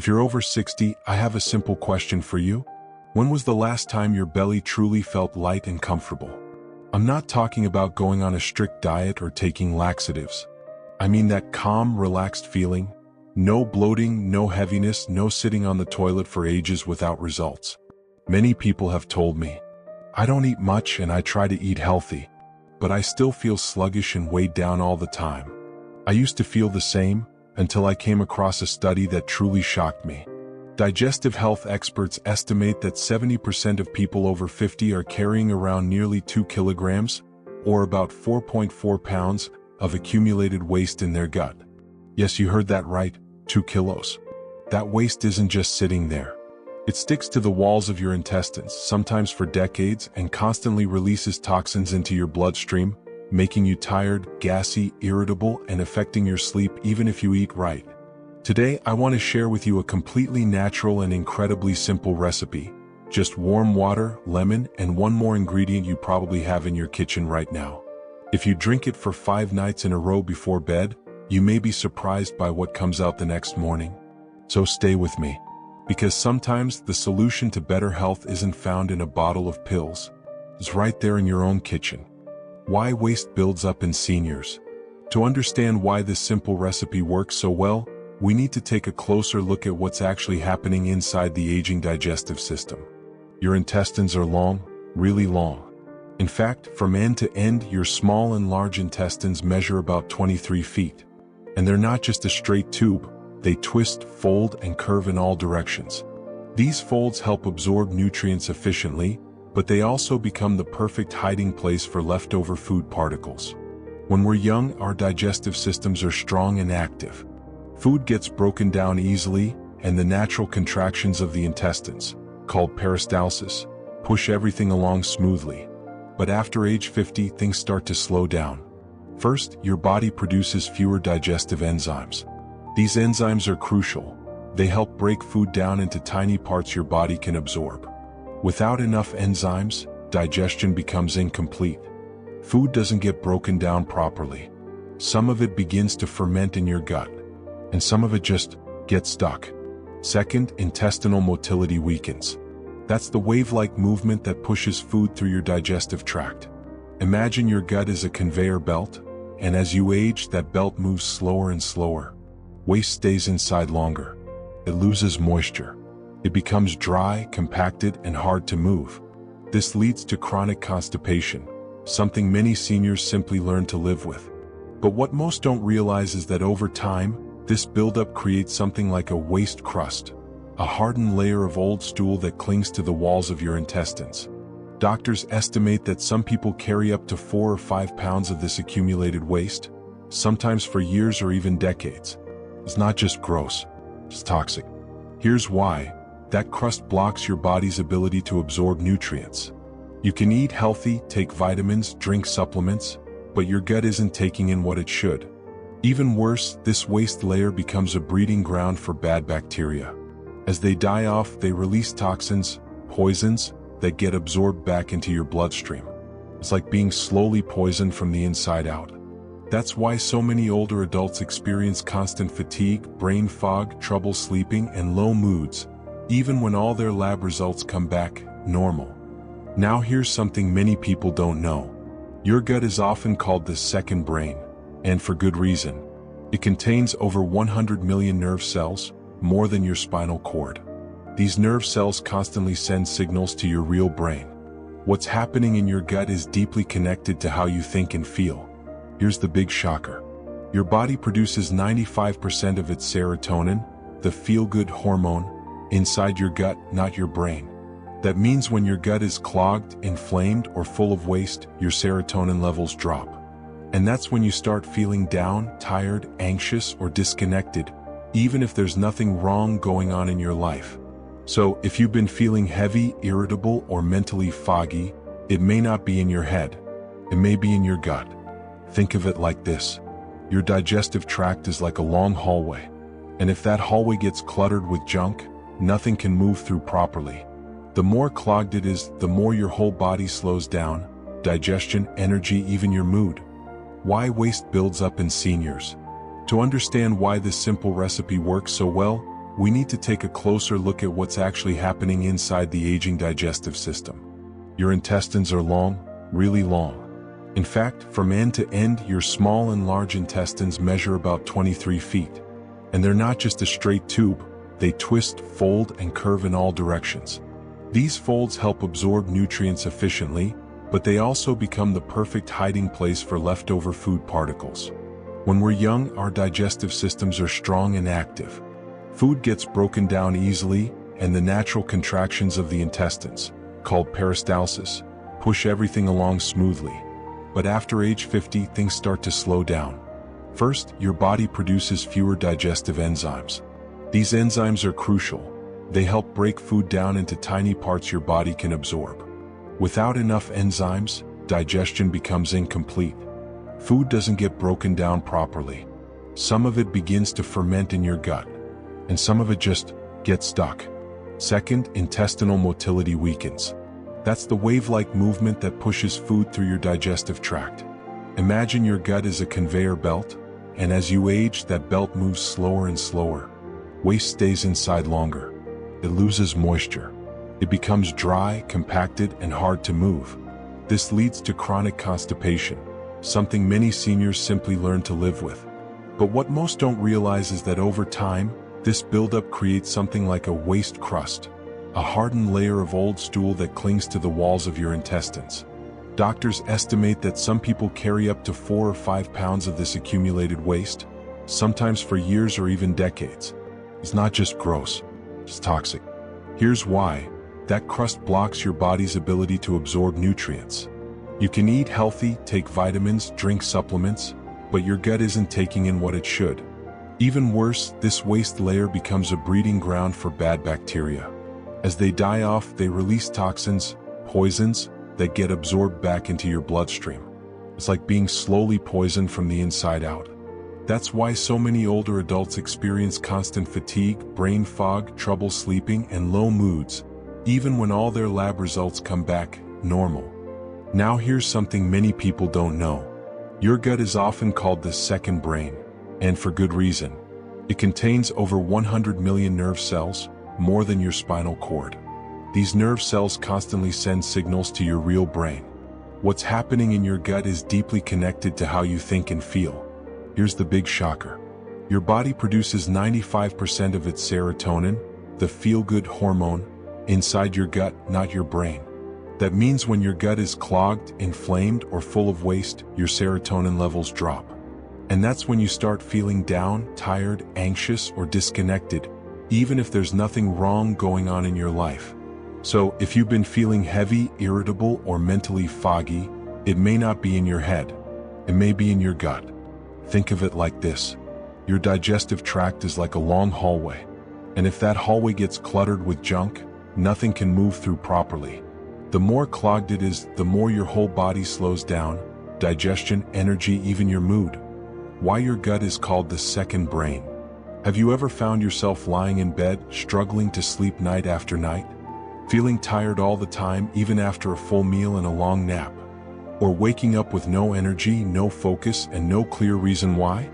If you're over 60, I have a simple question for you. When was the last time your belly truly felt light and comfortable? I'm not talking about going on a strict diet or taking laxatives. I mean that calm, relaxed feeling. No bloating, no heaviness, no sitting on the toilet for ages without results. Many people have told me, I don't eat much and I try to eat healthy, but I still feel sluggish and weighed down all the time. I used to feel the same until I came across a study that truly shocked me. Digestive health experts estimate that 70% of people over 50 are carrying around nearly 2 kilograms, or about 4.4 pounds, of accumulated waste in their gut. Yes, you heard that right, 2 kilos. That waste isn't just sitting there. It sticks to the walls of your intestines, sometimes for decades, and constantly releases toxins into your bloodstream, making you tired, gassy, irritable, and affecting your sleep even if you eat right. Today, I want to share with you a completely natural and incredibly simple recipe. Just warm water, lemon, and one more ingredient you probably have in your kitchen right now. If you drink it for 5 nights in a row before bed, you may be surprised by what comes out the next morning. So stay with me, because sometimes the solution to better health isn't found in a bottle of pills. It's right there in your own kitchen. Why waste builds up in seniors? To understand why this simple recipe works so well, we need to take a closer look at what's actually happening inside the aging digestive system. Your intestines are long, really long. In fact, from end to end, your small and large intestines measure about 23 feet. And they're not just a straight tube, they twist, fold, and curve in all directions. These folds help absorb nutrients efficiently, but they also become the perfect hiding place for leftover food particles. When we're young, our digestive systems are strong and active. Food gets broken down easily, and the natural contractions of the intestines, called peristalsis, push everything along smoothly. But after age 50, things start to slow down. First, your body produces fewer digestive enzymes. These enzymes are crucial. They help break food down into tiny parts your body can absorb. Without enough enzymes, digestion becomes incomplete. Food doesn't get broken down properly. Some of it begins to ferment in your gut, and some of it just gets stuck. Second, intestinal motility weakens. That's the wave-like movement that pushes food through your digestive tract. Imagine your gut is a conveyor belt, and as you age, that belt moves slower and slower. Waste stays inside longer. It loses moisture. It becomes dry, compacted, and hard to move. This leads to chronic constipation, something many seniors simply learn to live with. But what most don't realize is that over time, this buildup creates something like a waste crust, a hardened layer of old stool that clings to the walls of your intestines. Doctors estimate that some people carry up to 4 or 5 pounds of this accumulated waste, sometimes for years or even decades. It's not just gross, it's toxic. Here's why. That crust blocks your body's ability to absorb nutrients. You can eat healthy, take vitamins, drink supplements, but your gut isn't taking in what it should. Even worse, this waste layer becomes a breeding ground for bad bacteria. As they die off, they release toxins, poisons, that get absorbed back into your bloodstream. It's like being slowly poisoned from the inside out. That's why so many older adults experience constant fatigue, brain fog, trouble sleeping, and low moods, even when all their lab results come back normal. Now here's something many people don't know. Your gut is often called the second brain, and for good reason. It contains over 100 million nerve cells, more than your spinal cord. These nerve cells constantly send signals to your real brain. What's happening in your gut is deeply connected to how you think and feel. Here's the big shocker. Your body produces 95% of its serotonin, the feel-good hormone, inside your gut, not your brain. That means when your gut is clogged, inflamed, or full of waste, your serotonin levels drop. And that's when you start feeling down, tired, anxious, or disconnected, even if there's nothing wrong going on in your life. So, if you've been feeling heavy, irritable, or mentally foggy, it may not be in your head. It may be in your gut. Think of it like this. Your digestive tract is like a long hallway. And if that hallway gets cluttered with junk, nothing can move through properly. The more clogged it is, the more your whole body slows down, digestion, energy, even your mood. Why waste builds up in seniors? To understand why this simple recipe works so well, we need to take a closer look at what's actually happening inside the aging digestive system. Your intestines are long, really long. In fact, from end to end, your small and large intestines measure about 23 feet. And they're not just a straight tube, they twist, fold, and curve in all directions. These folds help absorb nutrients efficiently, but they also become the perfect hiding place for leftover food particles. When we're young, our digestive systems are strong and active. Food gets broken down easily, and the natural contractions of the intestines, called peristalsis, push everything along smoothly. But after age 50, things start to slow down. First, your body produces fewer digestive enzymes. These enzymes are crucial. They help break food down into tiny parts your body can absorb. Without enough enzymes, digestion becomes incomplete. Food doesn't get broken down properly. Some of it begins to ferment in your gut, and some of it just gets stuck. Second, intestinal motility weakens. That's the wave-like movement that pushes food through your digestive tract. Imagine your gut is a conveyor belt, and as you age, that belt moves slower and slower. Waste stays inside longer. It loses moisture. It becomes dry, compacted, and hard to move. This leads to chronic constipation, something many seniors simply learn to live with. But what most don't realize is that over time, this buildup creates something like a waste crust, a hardened layer of old stool that clings to the walls of your intestines. Doctors estimate that some people carry up to 4 or 5 pounds of this accumulated waste, sometimes for years or even decades. It's not just gross, it's toxic. Here's why. That crust blocks your body's ability to absorb nutrients. You can eat healthy, take vitamins, drink supplements, but your gut isn't taking in what it should. Even worse, this waste layer becomes a breeding ground for bad bacteria. As they die off, they release toxins, poisons, that get absorbed back into your bloodstream. It's like being slowly poisoned from the inside out. That's why so many older adults experience constant fatigue, brain fog, trouble sleeping, and low moods, even when all their lab results come back normal. Now here's something many people don't know. Your gut is often called the second brain, and for good reason. It contains over 100 million nerve cells, more than your spinal cord. These nerve cells constantly send signals to your real brain. What's happening in your gut is deeply connected to how you think and feel. Here's the big shocker. Your body produces 95% of its serotonin, the feel-good hormone, inside your gut, not your brain. That means when your gut is clogged, inflamed, or full of waste, your serotonin levels drop. And that's when you start feeling down, tired, anxious, or disconnected, even if there's nothing wrong going on in your life. So, if you've been feeling heavy, irritable, or mentally foggy, it may not be in your head. It may be in your gut. Think of it like this. Your digestive tract is like a long hallway. And if that hallway gets cluttered with junk, nothing can move through properly. The more clogged it is, the more your whole body slows down, digestion, energy, even your mood. Why your gut is called the second brain. Have you ever found yourself lying in bed, struggling to sleep night after night? Feeling tired all the time, even after a full meal and a long nap? Or waking up with no energy, no focus, and no clear reason why?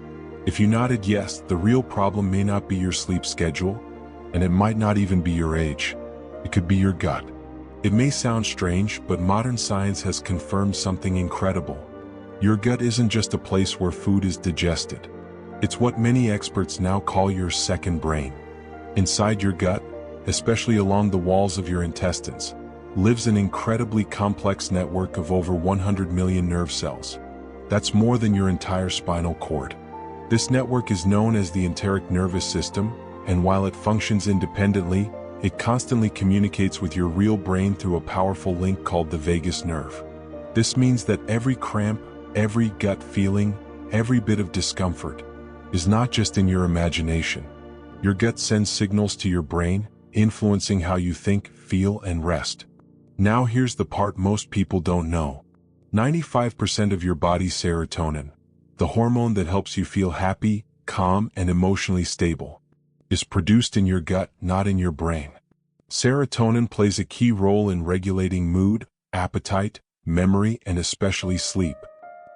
If you nodded yes, the real problem may not be your sleep schedule, and it might not even be your age. It could be your gut. It may sound strange, but modern science has confirmed something incredible. Your gut isn't just a place where food is digested. It's what many experts now call your second brain. Inside your gut, especially along the walls of your intestines, lives an incredibly complex network of over 100 million nerve cells. That's more than your entire spinal cord. This network is known as the enteric nervous system, and while it functions independently, it constantly communicates with your real brain through a powerful link called the vagus nerve. This means that every cramp, every gut feeling, every bit of discomfort is not just in your imagination. Your gut sends signals to your brain, influencing how you think, feel, and rest. Now here's the part most people don't know. 95% of your body's serotonin, the hormone that helps you feel happy, calm, and emotionally stable, is produced in your gut, not in your brain. Serotonin plays a key role in regulating mood, appetite, memory, and especially sleep.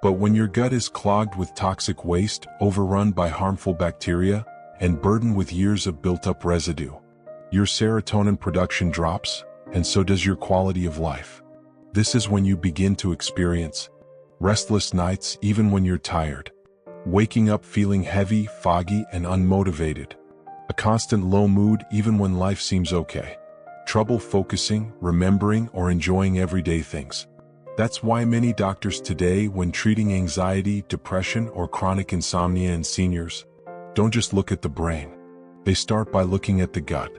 But when your gut is clogged with toxic waste, overrun by harmful bacteria, and burdened with years of built-up residue. Your serotonin production drops, and so does your quality of life. This is when you begin to experience restless nights even when you're tired, waking up feeling heavy, foggy, and unmotivated, a constant low mood even when life seems okay, trouble focusing, remembering, or enjoying everyday things. That's why many doctors today, when treating anxiety, depression, or chronic insomnia in seniors, don't just look at the brain. They start by looking at the gut,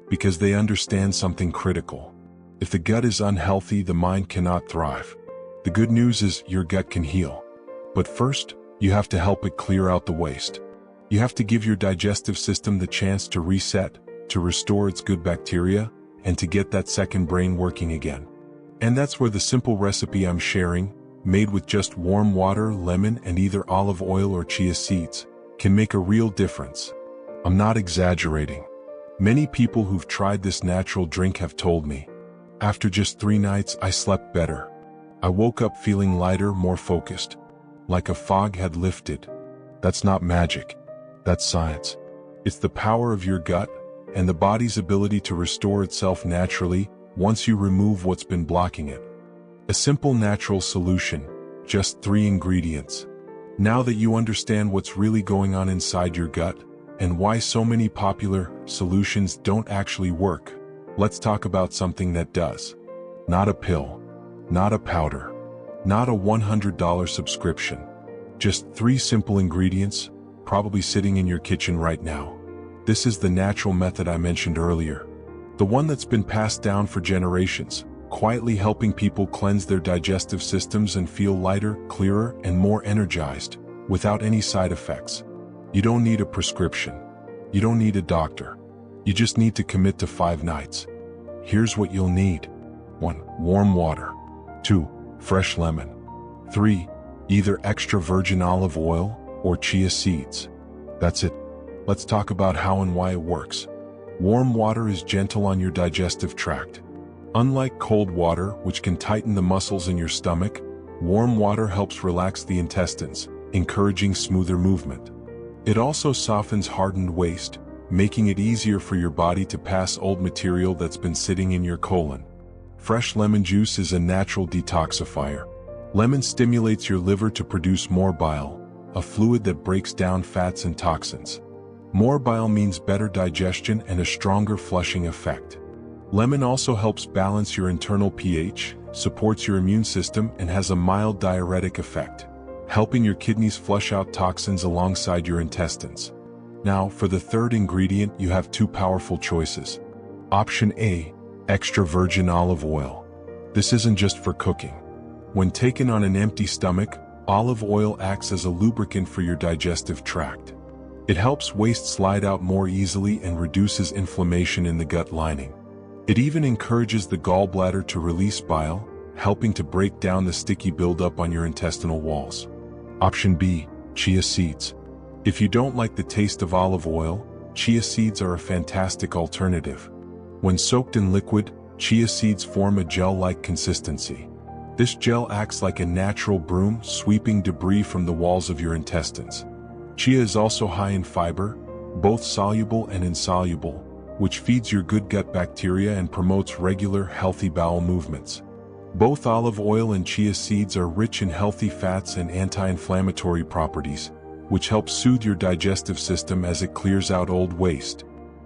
because they understand something critical. If the gut is unhealthy, the mind cannot thrive. The good news is your gut can heal. But first, you have to help it clear out the waste. You have to give your digestive system the chance to reset, to restore its good bacteria, and to get that second brain working again. And that's where the simple recipe I'm sharing, made with just warm water, lemon, and either olive oil or chia seeds, can make a real difference. I'm not exaggerating. Many people who've tried this natural drink have told me, after just 3 nights, I slept better. I woke up feeling lighter, more focused, like a fog had lifted. That's not magic. That's science. It's the power of your gut and the body's ability to restore itself naturally once you remove what's been blocking it. A simple natural solution, just 3 ingredients. Now that you understand what's really going on inside your gut and why so many popular solutions don't actually work, let's talk about something that does. Not a pill, not a powder, not a $100 subscription. Just 3 simple ingredients, probably sitting in your kitchen right now. This is the natural method I mentioned earlier. The one that's been passed down for generations, quietly helping people cleanse their digestive systems and feel lighter, clearer, and more energized, without any side effects. You don't need a prescription. You don't need a doctor. You just need to commit to 5 nights. Here's what you'll need. 1. Warm water. 2. Fresh lemon. 3. Either extra virgin olive oil or chia seeds. That's it. Let's talk about how and why it works. Warm water is gentle on your digestive tract. Unlike cold water, which can tighten the muscles in your stomach, warm water helps relax the intestines, encouraging smoother movement. It also softens hardened waste, making it easier for your body to pass old material that's been sitting in your colon. Fresh lemon juice is a natural detoxifier. Lemon stimulates your liver to produce more bile, a fluid that breaks down fats and toxins. More bile means better digestion and a stronger flushing effect. Lemon also helps balance your internal pH, supports your immune system, and has a mild diuretic effect, helping your kidneys flush out toxins alongside your intestines. Now, for the 3rd ingredient, you have 2 powerful choices. Option A, extra virgin olive oil. This isn't just for cooking. When taken on an empty stomach, olive oil acts as a lubricant for your digestive tract. It helps waste slide out more easily and reduces inflammation in the gut lining. It even encourages the gallbladder to release bile, helping to break down the sticky buildup on your intestinal walls. Option B, chia seeds. If you don't like the taste of olive oil, chia seeds are a fantastic alternative. When soaked in liquid, chia seeds form a gel-like consistency. This gel acts like a natural broom, sweeping debris from the walls of your intestines. Chia is also high in fiber, both soluble and insoluble, which feeds your good gut bacteria and promotes regular, healthy bowel movements. Both olive oil and chia seeds are rich in healthy fats and anti-inflammatory properties, which helps soothe your digestive system as it clears out old waste.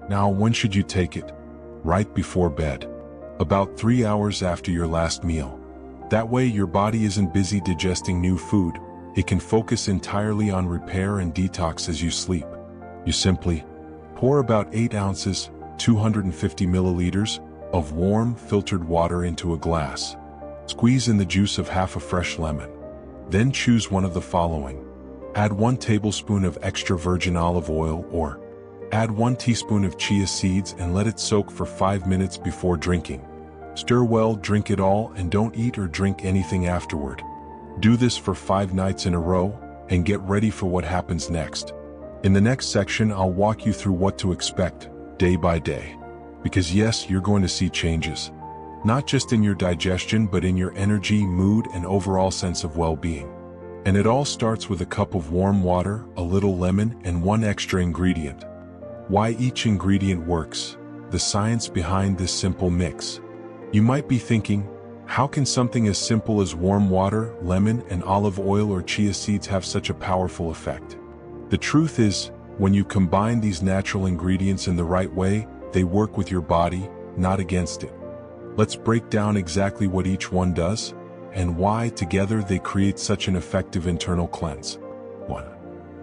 Now, when should you take it? Right before bed. About 3 hours after your last meal. That way your body isn't busy digesting new food. It can focus entirely on repair and detox as you sleep. You simply pour about 8 ounces, 250 milliliters, of warm, filtered water into a glass. Squeeze in the juice of half a fresh lemon. Then choose one of the following. Add 1 tablespoon of extra virgin olive oil or add 1 teaspoon of chia seeds and let it soak for 5 minutes before drinking. Stir well, drink it all, and don't eat or drink anything afterward. Do this for 5 nights in a row, and get ready for what happens next. In the next section, I'll walk you through what to expect, day by day. Because yes, you're going to see changes. Not just in your digestion, but in your energy, mood, and overall sense of well-being. And it all starts with a cup of warm water, a little lemon, and 1 extra ingredient. Why each ingredient works, the science behind this simple mix. You might be thinking, how can something as simple as warm water, lemon, and olive oil or chia seeds have such a powerful effect? The truth is, when you combine these natural ingredients in the right way, they work with your body, not against it. Let's break down exactly what each one does, and why together they create such an effective internal cleanse. 1.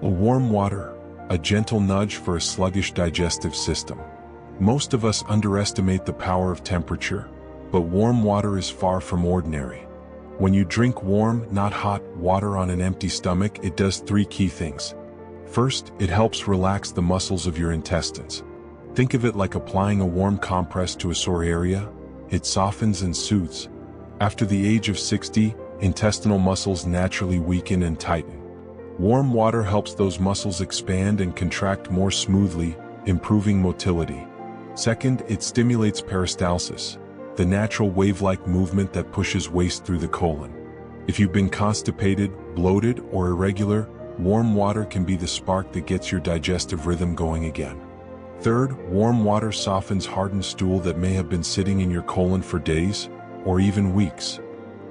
Warm water, a gentle nudge for a sluggish digestive system. Most of us underestimate the power of temperature, but warm water is far from ordinary. When you drink warm, not hot, water on an empty stomach, it does 3 key things. First, it helps relax the muscles of your intestines. Think of it like applying a warm compress to a sore area. It softens and soothes. After the age of 60, intestinal muscles naturally weaken and tighten. Warm water helps those muscles expand and contract more smoothly, improving motility. Second, it stimulates peristalsis, the natural wave-like movement that pushes waste through the colon. If you've been constipated, bloated, or irregular, warm water can be the spark that gets your digestive rhythm going again. Third, warm water softens hardened stool that may have been sitting in your colon for days, or even weeks.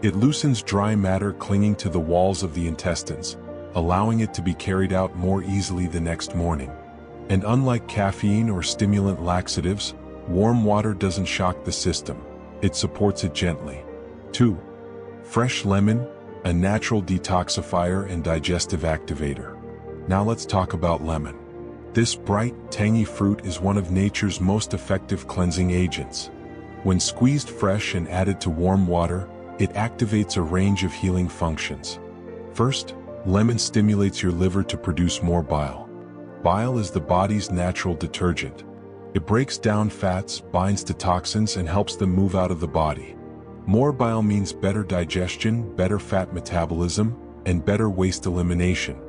It loosens dry matter clinging to the walls of the intestines, allowing it to be carried out more easily the next morning. And unlike caffeine or stimulant laxatives, warm water doesn't shock the system. It supports it gently. 2. Fresh lemon, a natural detoxifier and digestive activator. Now let's talk about lemon. This bright, tangy fruit is one of nature's most effective cleansing agents. When squeezed fresh and added to warm water, it activates a range of healing functions. First, lemon stimulates your liver to produce more bile. Bile is the body's natural detergent. It breaks down fats, binds to toxins, and helps them move out of the body. More bile means better digestion, better fat metabolism, and better waste elimination.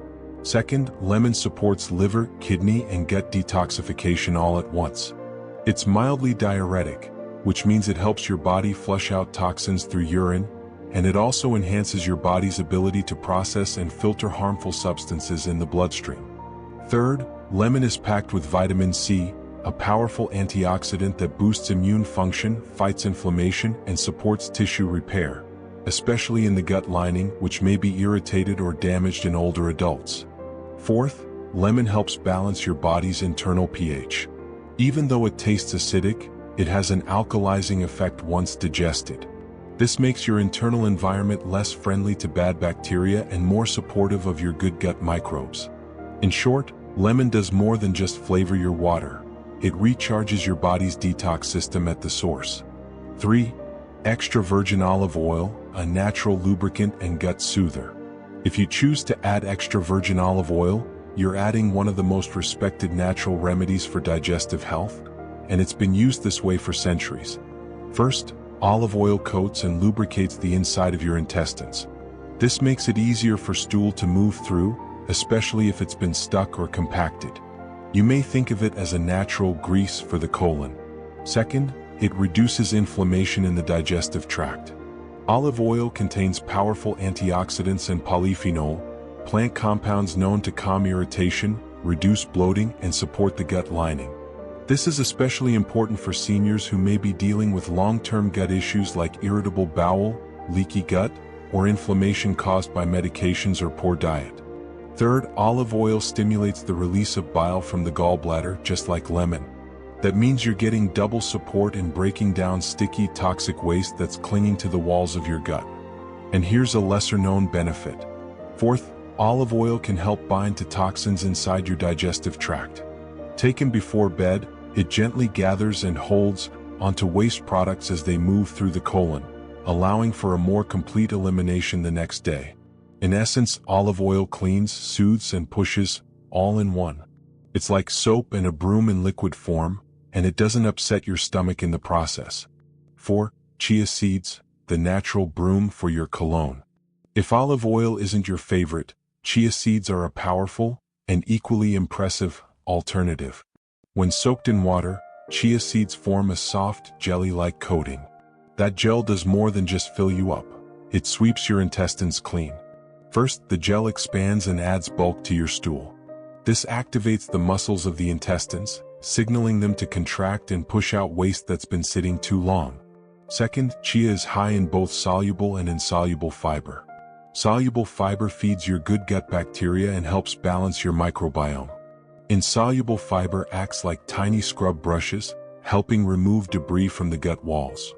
Second, lemon supports liver, kidney, and gut detoxification all at once. It's mildly diuretic, which means it helps your body flush out toxins through urine, and it also enhances your body's ability to process and filter harmful substances in the bloodstream. Third, lemon is packed with vitamin C, a powerful antioxidant that boosts immune function, fights inflammation, and supports tissue repair, especially in the gut lining, which may be irritated or damaged in older adults. Fourth, lemon helps balance your body's internal pH. Even though it tastes acidic, it has an alkalizing effect once digested. This makes your internal environment less friendly to bad bacteria and more supportive of your good gut microbes. In short, lemon does more than just flavor your water. It recharges your body's detox system at the source. 3. Extra virgin olive oil, a natural lubricant and gut soother. If you choose to add extra virgin olive oil, you're adding one of the most respected natural remedies for digestive health, and it's been used this way for centuries. First, olive oil coats and lubricates the inside of your intestines. This makes it easier for stool to move through, especially if it's been stuck or compacted. You may think of it as a natural grease for the colon. Second, it reduces inflammation in the digestive tract. Olive oil contains powerful antioxidants and polyphenol, plant compounds known to calm irritation, reduce bloating, and support the gut lining. This is especially important for seniors who may be dealing with long-term gut issues like irritable bowel, leaky gut, or inflammation caused by medications or poor diet. Third, olive oil stimulates the release of bile from the gallbladder, just like lemon. That means you're getting double support in breaking down sticky, toxic waste that's clinging to the walls of your gut. And here's a lesser-known benefit. Fourth, olive oil can help bind to toxins inside your digestive tract. Taken before bed, it gently gathers and holds onto waste products as they move through the colon, allowing for a more complete elimination the next day. In essence, olive oil cleans, soothes, and pushes, all in one. It's like soap and a broom in liquid form, and it doesn't upset your stomach in the process. 4. Chia seeds, the natural broom for your cologne. If olive oil isn't your favorite, chia seeds are a powerful and equally impressive alternative. When soaked in water, chia seeds form a soft, jelly-like coating. That gel does more than just fill you up. It sweeps your intestines clean. First, the gel expands and adds bulk to your stool. This activates the muscles of the intestines, signaling them to contract and push out waste that's been sitting too long. Second, chia is high in both soluble and insoluble fiber. Soluble fiber feeds your good gut bacteria and helps balance your microbiome. Insoluble fiber acts like tiny scrub brushes, helping remove debris from the gut walls.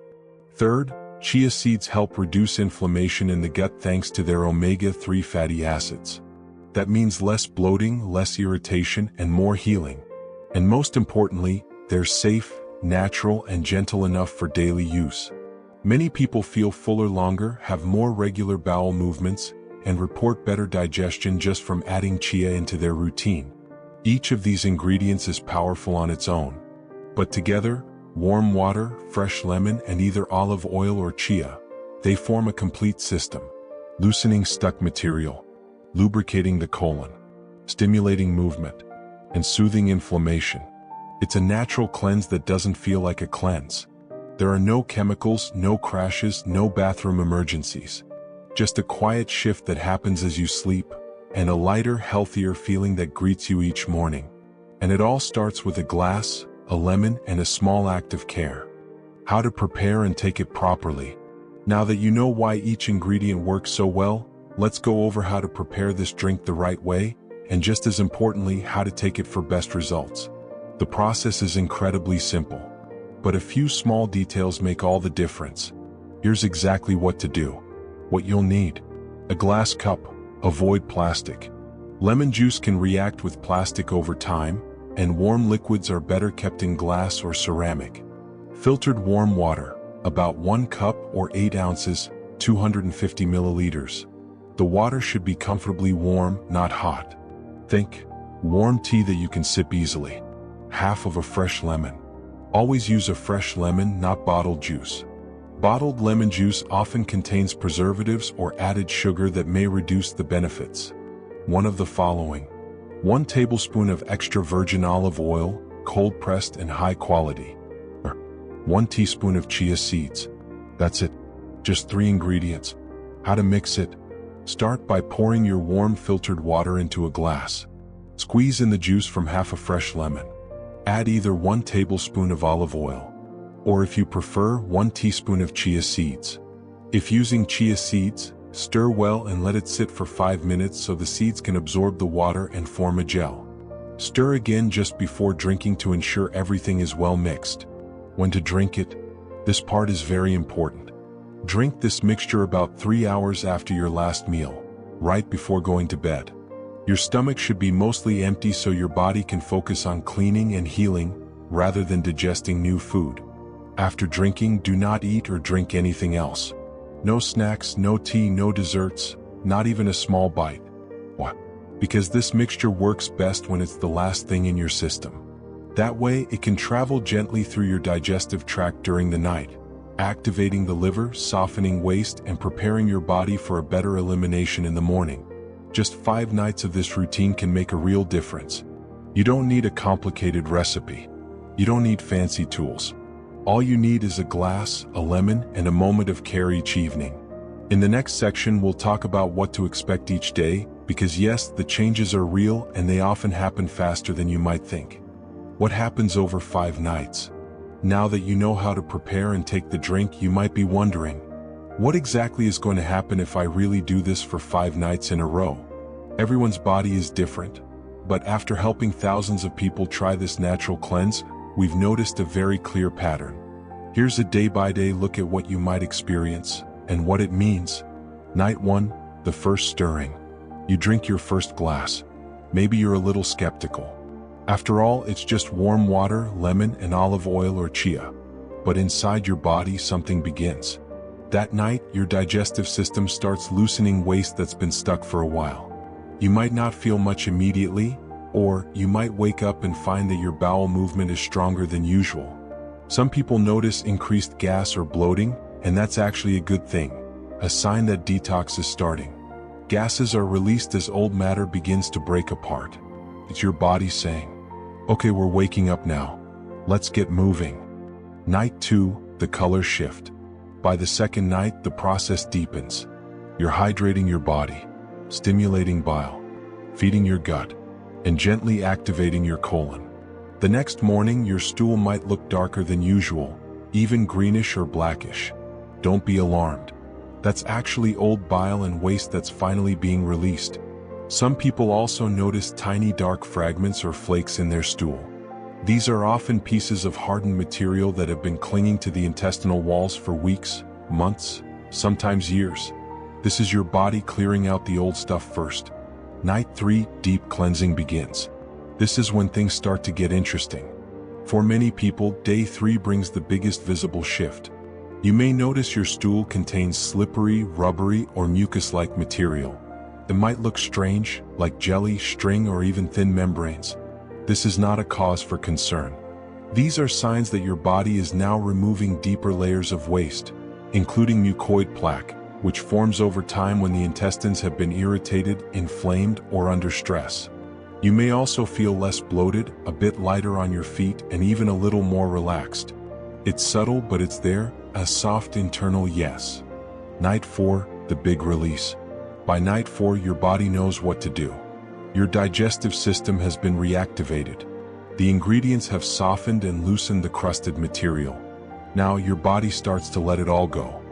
Third, chia seeds help reduce inflammation in the gut thanks to their omega-3 fatty acids. That means less bloating, less irritation, and more healing. And most importantly, they're safe, natural, and gentle enough for daily use. Many people feel fuller longer, have more regular bowel movements, and report better digestion just from adding chia into their routine. Each of these ingredients is powerful on its own, but together, warm water, fresh lemon, and either olive oil or chia, they form a complete system, loosening stuck material, lubricating the colon, stimulating movement, and soothing inflammation. It's a natural cleanse that doesn't feel like a cleanse. There are no chemicals, no crashes, no bathroom emergencies. Just a quiet shift that happens as you sleep, and a lighter, healthier feeling that greets you each morning. And it all starts with a glass, a lemon, and a small act of care. How to prepare and take it properly. Now that you know why each ingredient works so well, let's go over how to prepare this drink the right way, and just as importantly, how to take it for best results. The process is incredibly simple, but a few small details make all the difference. Here's exactly what to do. What you'll need: a glass cup. Avoid plastic. Lemon juice can react with plastic over time, and warm liquids are better kept in glass or ceramic. Filtered warm water, about 1 cup or 8 ounces, 250 milliliters. The water should be comfortably warm, not hot. Think warm tea that you can sip easily. Half of a fresh lemon. Always use a fresh lemon, not bottled juice. Bottled lemon juice often contains preservatives or added sugar that may reduce the benefits. One of the following: 1 tablespoon of extra virgin olive oil, cold-pressed and high quality. Or 1 teaspoon of chia seeds. That's it. Just 3 ingredients. How to mix it? Start by pouring your warm filtered water into a glass. Squeeze in the juice from half a fresh lemon. Add either 1 tablespoon of olive oil, or if you prefer, 1 teaspoon of chia seeds. If using chia seeds, stir well and let it sit for 5 minutes so the seeds can absorb the water and form a gel. Stir again just before drinking to ensure everything is well mixed. When to drink it? This part is very important. Drink this mixture about 3 hours after your last meal, right before going to bed. Your stomach should be mostly empty so your body can focus on cleaning and healing, rather than digesting new food. After drinking, do not eat or drink anything else. No snacks, no tea, no desserts, not even a small bite. Why? Because this mixture works best when it's the last thing in your system. That way, it can travel gently through your digestive tract during the night, activating the liver, softening waste, and preparing your body for a better elimination in the morning. Just 5 nights of this routine can make a real difference. You don't need a complicated recipe. You don't need fancy tools. All you need is a glass, a lemon, and a moment of care each evening. In the next section, we'll talk about what to expect each day, because yes, the changes are real and they often happen faster than you might think. What happens over 5 nights? Now that you know how to prepare and take the drink, you might be wondering, what exactly is going to happen if I really do this for 5 nights in a row? Everyone's body is different, but after helping thousands of people try this natural cleanse, we've noticed a very clear pattern. Here's a day-by-day look at what you might experience and what it means. Night 1, the first stirring. You drink your first glass. Maybe you're a little skeptical. After all, it's just warm water, lemon, and olive oil or chia. But inside your body, something begins. That night, your digestive system starts loosening waste that's been stuck for a while. You might not feel much immediately, or you might wake up and find that your bowel movement is stronger than usual. Some people notice increased gas or bloating, and that's actually a good thing, a sign that detox is starting. Gases are released as old matter begins to break apart. It's your body saying, okay, we're waking up now. Let's get moving. Night 2, the color shift. By the second night, the process deepens. You're hydrating your body, stimulating bile, feeding your gut, and gently activating your colon. The next morning, your stool might look darker than usual, even greenish or blackish. Don't be alarmed. That's actually old bile and waste that's finally being released. Some people also notice tiny dark fragments or flakes in their stool. These are often pieces of hardened material that have been clinging to the intestinal walls for weeks, months, sometimes years. This is your body clearing out the old stuff first. Night 3, deep cleansing begins. This is when things start to get interesting. For many people, day 3 brings the biggest visible shift. You may notice your stool contains slippery, rubbery, or mucus-like material. It might look strange, like jelly, string, or even thin membranes. This is not a cause for concern. These are signs that your body is now removing deeper layers of waste, including mucoid plaque, which forms over time when the intestines have been irritated, inflamed, or under stress. You may also feel less bloated, a bit lighter on your feet, and even a little more relaxed. It's subtle, but it's there, a soft internal yes. Night 4, the big release. By night 4, your body knows what to do. Your digestive system has been reactivated. The ingredients have softened and loosened the crusted material. Now your body starts to let it all go.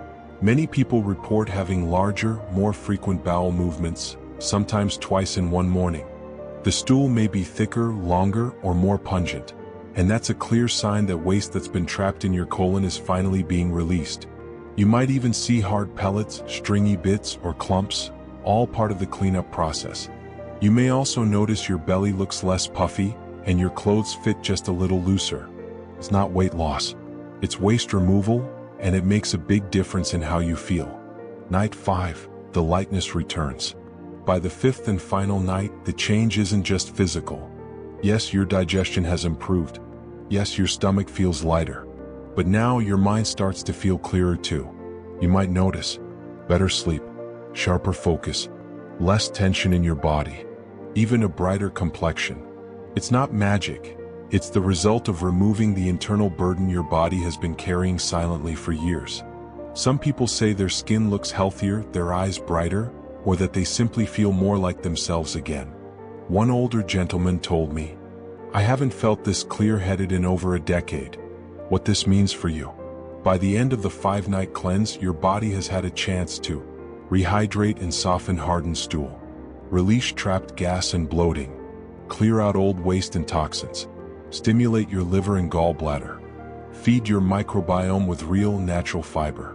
Many people report having larger, more frequent bowel movements, sometimes twice in one morning. The stool may be thicker, longer, or more pungent, and that's a clear sign that waste that's been trapped in your colon is finally being released. You might even see hard pellets, stringy bits, or clumps, all part of the cleanup process. You may also notice your belly looks less puffy, and your clothes fit just a little looser. It's not weight loss. It's waste removal, and it makes a big difference in how you feel. Night 5, the lightness returns. By the 5th and final night, the change isn't just physical. Yes, your digestion has improved. Yes, your stomach feels lighter. But now your mind starts to feel clearer too. You might notice better sleep, sharper focus, less tension in your body, even a brighter complexion. It's not magic. It's the result of removing the internal burden your body has been carrying silently for years. Some people say their skin looks healthier, their eyes brighter, or that they simply feel more like themselves again. One older gentleman told me, "I haven't felt this clear-headed in over a decade." What this means for you. By the end of the 5-night cleanse, your body has had a chance to rehydrate and soften hardened stool, release trapped gas and bloating, clear out old waste and toxins, stimulate your liver and gallbladder, feed your microbiome with real natural fiber,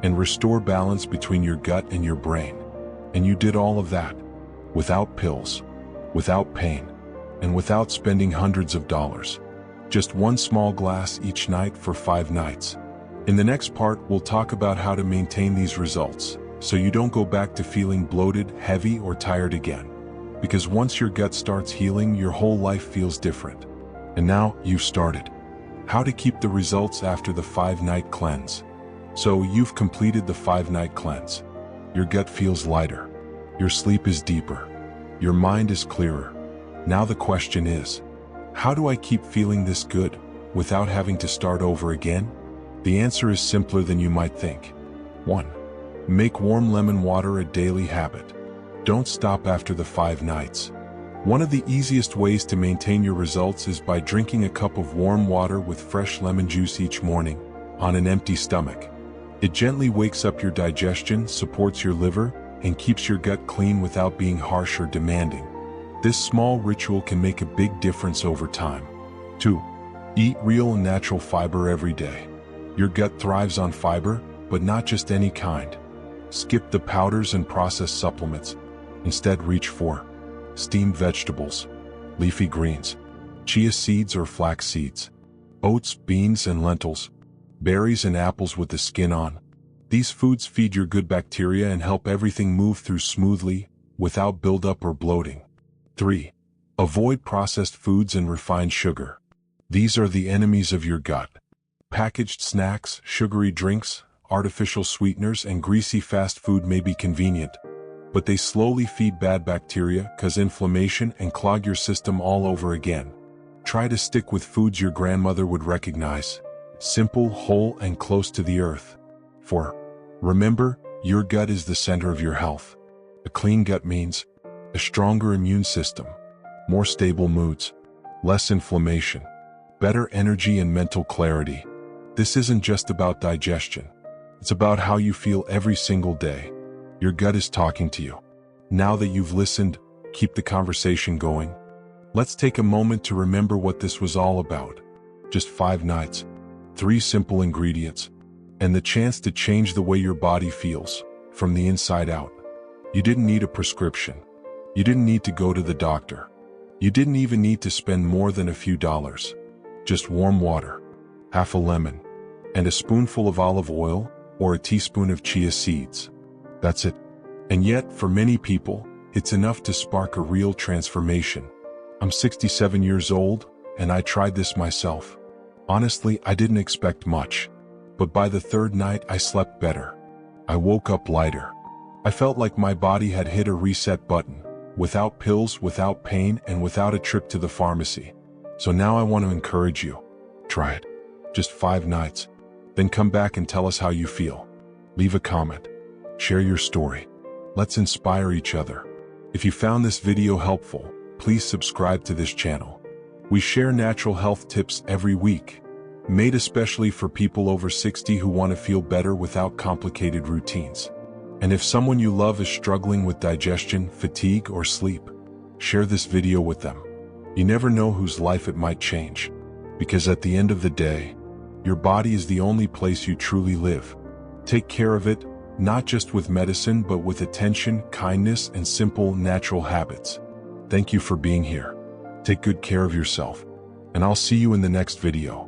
and restore balance between your gut and your brain. And you did all of that without pills, without pain, and without spending hundreds of dollars. Just one small glass each night for 5 nights. In the next part, we'll talk about how to maintain these results, so you don't go back to feeling bloated, heavy, or tired again. Because once your gut starts healing, your whole life feels different. And now, you've started. How to keep the results after the 5-night cleanse. So you've completed the 5-night cleanse. Your gut feels lighter. Your sleep is deeper. Your mind is clearer. Now the question is, how do I keep feeling this good without having to start over again? The answer is simpler than you might think. 1. Make warm lemon water a daily habit. Don't stop after the 5 nights. One of the easiest ways to maintain your results is by drinking a cup of warm water with fresh lemon juice each morning, on an empty stomach. It gently wakes up your digestion, supports your liver, and keeps your gut clean without being harsh or demanding. This small ritual can make a big difference over time. 2. Eat real and natural fiber every day. Your gut thrives on fiber, but not just any kind. Skip the powders and processed supplements. Instead, reach for steamed vegetables, leafy greens, chia seeds or flax seeds, oats, beans, and lentils, berries and apples with the skin on. These foods feed your good bacteria and help everything move through smoothly, without buildup or bloating. 3. Avoid processed foods and refined sugar. These are the enemies of your gut. Packaged snacks, sugary drinks, artificial sweeteners, and greasy fast food may be convenient, but they slowly feed bad bacteria, cause inflammation, and clog your system all over again. Try to stick with foods your grandmother would recognize. Simple, whole, and close to the earth. 4. Remember, your gut is the center of your health. A clean gut means a stronger immune system, more stable moods, less inflammation, better energy and mental clarity. This isn't just about digestion. It's about how you feel every single day. Your gut is talking to you. Now that you've listened, keep the conversation going. Let's take a moment to remember what this was all about. Just 5 nights, 3 simple ingredients, and the chance to change the way your body feels, from the inside out. You didn't need a prescription. You didn't need to go to the doctor. You didn't even need to spend more than a few dollars. Just warm water, half a lemon, and a spoonful of olive oil or a teaspoon of chia seeds. That's it. And yet, for many people, it's enough to spark a real transformation. I'm 67 years old, and I tried this myself. Honestly, I didn't expect much. But by the 3rd night, I slept better. I woke up lighter. I felt like my body had hit a reset button, without pills, without pain, and without a trip to the pharmacy. So now I want to encourage you. Try it. Just 5 nights. Then come back and tell us how you feel. Leave a comment. Share your story. Let's inspire each other. If you found this video helpful, please subscribe to this channel. We share natural health tips every week, made especially for people over 60 who want to feel better without complicated routines. And if someone you love is struggling with digestion, fatigue, or sleep, share this video with them. You never know whose life it might change. Because at the end of the day, your body is the only place you truly live. Take care of it, not just with medicine, but with attention, kindness, and simple, natural habits. Thank you for being here. Take good care of yourself, and I'll see you in the next video.